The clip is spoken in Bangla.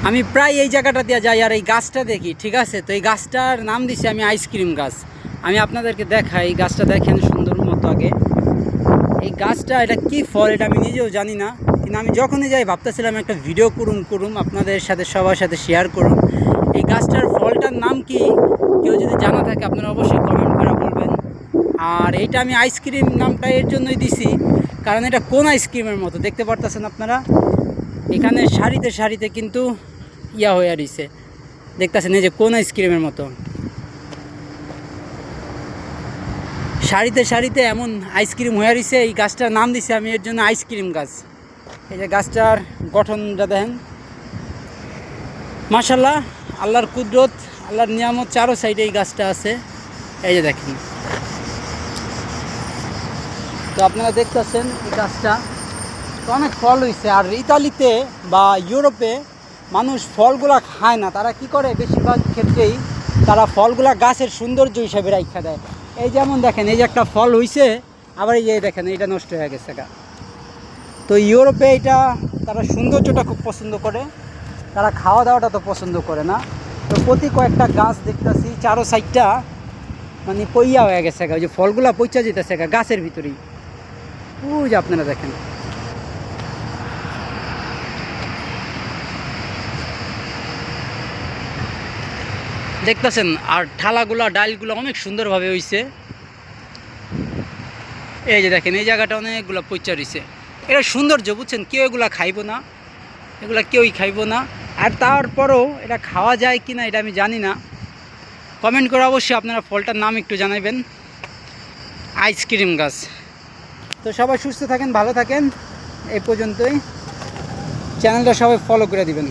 আমি প্রায় এই জায়গাটা দিয়ে যাই আর এই গাছটা দেখি, ঠিক আছে। তো এই গাছটার নাম দিছি আমি আইসক্রিম গাছ। আমি আপনাদেরকে দেখাই, এই গাছটা দেখেন সুন্দর মতো আগে। এই গাছটা এটা কি ফল এটা আমি নিজেও জানি না, কিন্তু আমি যখনই যাই ভাবতেছিলাম একটা ভিডিও করুম আপনাদের সাথে, সবার সাথে শেয়ার করুন। এই গাছটার ফলটার নাম কি, কেউ যদি জানা থাকে আপনারা অবশ্যই কমেন্ট করে বলবেন। আর এইটা আমি আইসক্রিম নামটা এর জন্যই দিছি, কারণ এটা কোন আইসক্রিমের মতো দেখতে পারতেছেন আপনারা। এখানে সারিতে সারিতে কিন্তু ইয়া হয়ে রয়েছে, দেখতেছেন এই যে কোন আইসক্রিমের মতো সারিতে সারিতে এমন আইসক্রিম হয়ে রয়েছে। এই গাছটার নাম দিছি আমি এর জন্য আইসক্রিম গাছ। এই যে গাছটার গঠনটা দেখেন, মাশাআল্লাহ, আল্লাহর কুদরত, আল্লাহর নিয়ামত, চারো সাইডে এই গাছটা আছে। এই যে দেখেন, তো আপনারা দেখতেছেন এই গাছটা তো অনেক ফল হয়েছে। আর ইতালিতে বা ইউরোপে মানুষ ফলগুলা খায় না, তারা কি করে বেশিরভাগ ক্ষেত্রেই তারা ফলগুলা গাছের সৌন্দর্য হিসাবে রাখা দেয়। এই যেমন দেখেন, এই যে একটা ফল হয়েছে, আবার এই যে দেখেন এইটা নষ্ট হয়ে গেছে গা। তো ইউরোপে এটা তারা সৌন্দর্যটা খুব পছন্দ করে, তারা খাওয়া দাওয়াটা তো পছন্দ করে না। তো প্রতি কয়েকটা গাছ দেখতেছি চারো সাইডটা মানে পইয়া হয়ে গেছে গা, ওই যে ফলগুলা পচা যেতেছে গা গাছের ভিতরেই। ওই যে আপনারা দেখেন, দেখতেছেন। আর ঠালাগুলা ডালগুলো অনেক সুন্দরভাবে হইছে। এই যে দেখেন, এই জায়গাটা অনেকগুলো পচা রয়েছে। এটা সৌন্দর্য, বুঝছেন, কেউ এগুলা খাইব না, এগুলা কেউই খাইব না। আর তারপরও এটা খাওয়া যায় কি না এটা আমি জানি না, কমেন্ট করে অবশ্যই আপনারা ফলটার নাম একটু জানাবেন। আইসক্রিম গাছ। তো সবাই সুস্থ থাকেন, ভালো থাকেন, এই পর্যন্তই। চ্যানেলটা সবাই ফলো করে দিবেন।